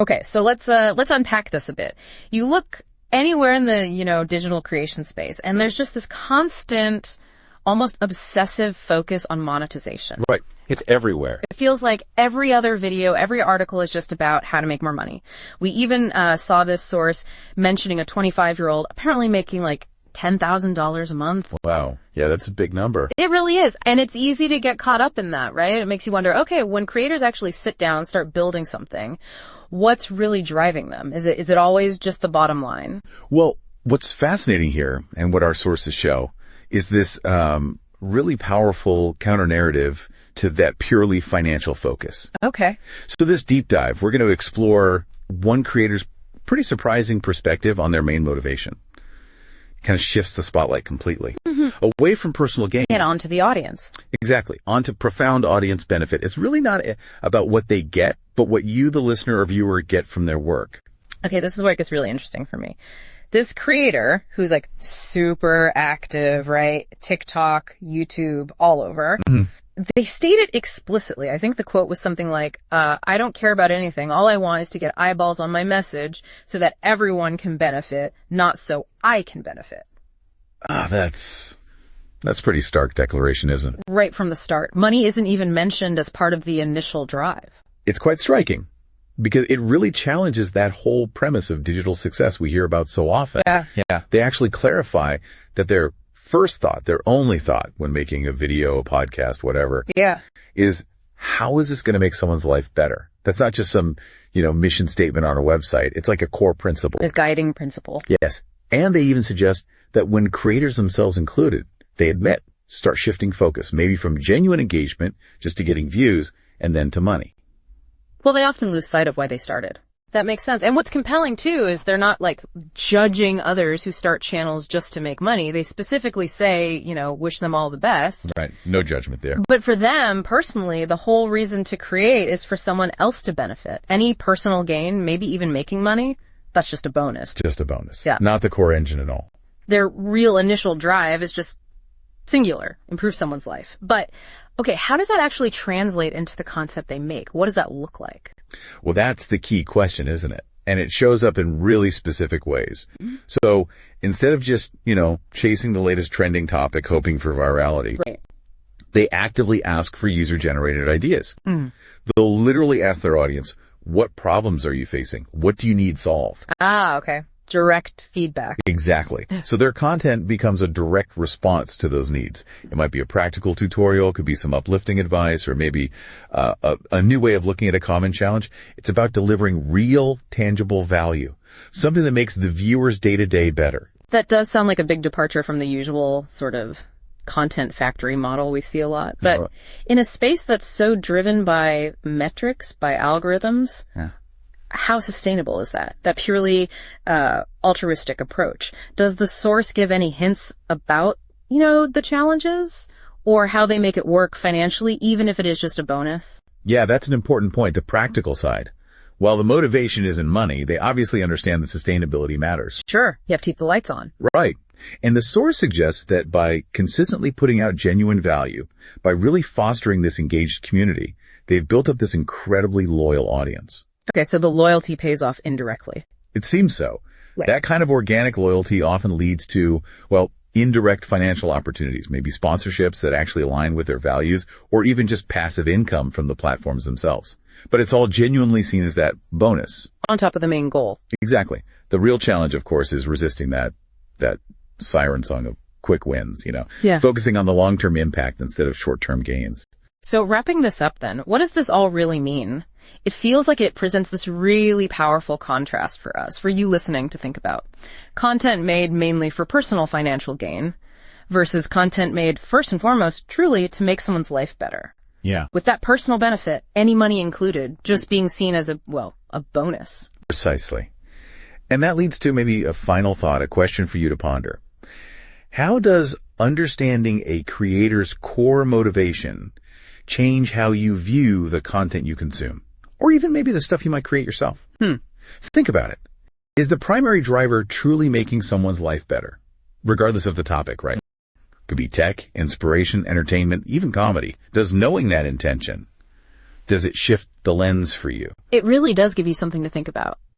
Okay, so let's unpack this a bit. You look anywhere in the, digital creation space, and there's just this constant, almost obsessive focus on monetization. Right. It's everywhere. It feels like every other video, every article is just about how to make more money. We even saw this source mentioning a 25-year-old apparently making like $10,000 a month. Wow. Yeah, that's a big number. It really is. And it's easy to get caught up in that, right? It makes you wonder, okay, when creators actually sit down, start building something, what's really driving them? Is it always just the bottom line? Well, what's fascinating here, and what our sources show, is this really powerful counter-narrative to that purely financial focus. Okay. So this deep dive, we're going to explore one creator's pretty surprising perspective on their main motivation. Kind of shifts the spotlight completely. Away from personal gain. And onto the audience. Exactly. Onto profound audience benefit. It's really not about what they get, but what you, the listener or viewer, get from their work. Okay, this is where it gets really interesting for me. This creator, who's like super active, right? TikTok, YouTube, all over. They stated explicitly, I think the quote was something like, I don't care about anything. All I want is to get eyeballs on my message so that everyone can benefit, not so I can benefit. That's pretty stark declaration, isn't it? Right from the start. Money isn't even mentioned as part of the initial drive. It's quite striking because it really challenges that whole premise of digital success we hear about so often. Yeah. They actually clarify that their first thought, their only thought when making a video, a podcast, whatever, is how is this going to make someone's life better? That's not just some, mission statement on a website. It's like a core principle. This guiding principle. Yes. And they even suggest that when creators themselves included, they admit, start shifting focus, maybe from genuine engagement just to getting views and then to money. Well, they often lose sight of why they started. That makes sense. And what's compelling too is they're not like judging others who start channels just to make money. They specifically say, wish them all the best. Right. No judgment there. But for them personally, the whole reason to create is for someone else to benefit. Any personal gain, maybe even making money, that's just a bonus. Just a bonus. Yeah. Not the core engine at all. Their real initial drive is just singular, improve someone's life. But okay, how does that actually translate into the content they make? What does that look like? Well, that's the key question, isn't it? And it shows up in really specific ways. So instead of just, chasing the latest trending topic, hoping for virality, right, they actively ask for user-generated ideas. They'll literally ask their audience, what problems are you facing? What do you need solved? Okay. Direct feedback. Exactly. So their content becomes a direct response to those needs. It might be a practical tutorial, could be some uplifting advice, or maybe a new way of looking at a common challenge. It's about delivering real, tangible value, something that makes the viewer's day-to-day better. That does sound like a big departure from the usual sort of content factory model we see a lot. But in a space that's so driven by metrics, by algorithms, how sustainable is that? That purely altruistic approach. Does the source give any hints about, the challenges or how they make it work financially, even if it is just a bonus? Yeah, that's an important point, the practical side. While the motivation isn't money, they obviously understand that sustainability matters. Sure. You have to keep the lights on. Right. And the source suggests that by consistently putting out genuine value, by really fostering this engaged community, they've built up this incredibly loyal audience. Okay, so the loyalty pays off indirectly. It seems so. Right. That kind of organic loyalty often leads to, indirect financial opportunities, maybe sponsorships that actually align with their values, or even just passive income from the platforms themselves. But it's all genuinely seen as that bonus. On top of the main goal. Exactly. The real challenge, of course, is resisting that siren song of quick wins, focusing on the long-term impact instead of short-term gains. So wrapping this up then, what does this all really mean? It feels like it presents this really powerful contrast for us, for you listening to think about. Content made mainly for personal financial gain versus content made first and foremost truly to make someone's life better. Yeah. With that personal benefit, any money included, just being seen as a bonus. Precisely. And that leads to maybe a final thought, a question for you to ponder. How does understanding a creator's core motivation change how you view the content you consume? Or even maybe the stuff you might create yourself? Think about it. Is the primary driver truly making someone's life better? Regardless of the topic, right? Could be tech, inspiration, entertainment, even comedy. Does knowing that intention, does it shift the lens for you? It really does give you something to think about.